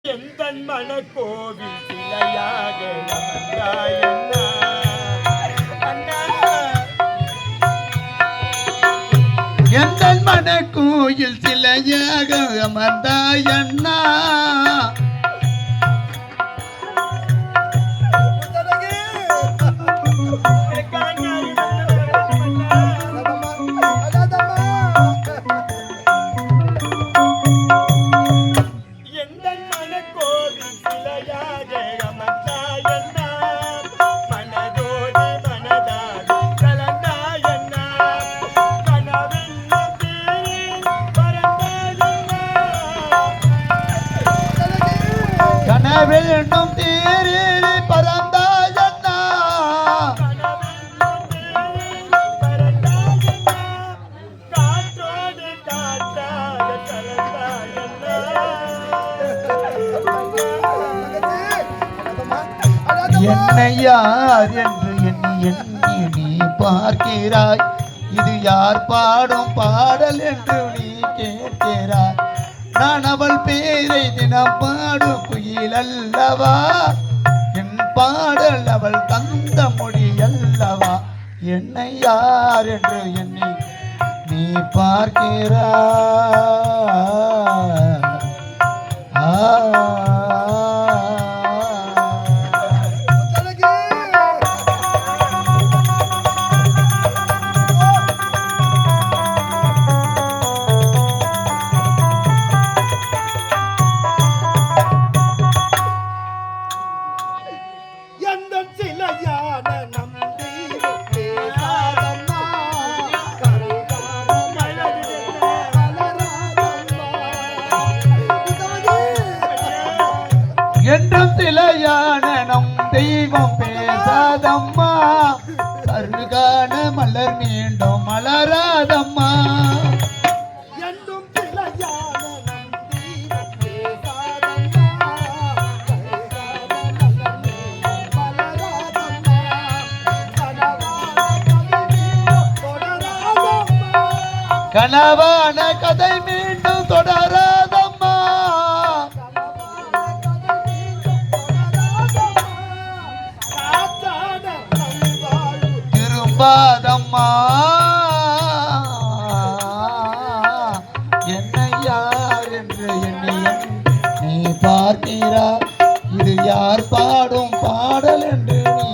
எந்தன் மனக்கோவில் சிலையாக அமர்ந்தாயண்ணா அண்ணா எந்தன் மனக்கோயில் சிலையாக அமர்ந்தாயண்ணா வேண்டும் தேரில் பறந்தாயண்ணா காற்றோடு காற்றாக கலந்தாயண்ணா என்னை யார் என்று எண்ணி நீ பார்க்கிறாய் இது யார் பாடும் பாடல் என்று நீ கேட்கிறாய் நான் அவள் பேரை தினம் பாடும் குயில் அல்லவா என் பாடல் அவள் தந்த மொழி அல்லவா என்னை யார் என்று எண்ணி நீ பார்க்கிறாய் என்றும் சிலையான நம் தெய்வம் பேசாதம்மா கருகான மலர் மீண்டும் மலராதம்மா கனவான கதை மீண்டும் தொடராதம்மா திரும்பாதம்மா என்னை யார் என்று எண்ணி நீ பார்க்கிறா இது யார் பாடும் பாடல் என்று நீ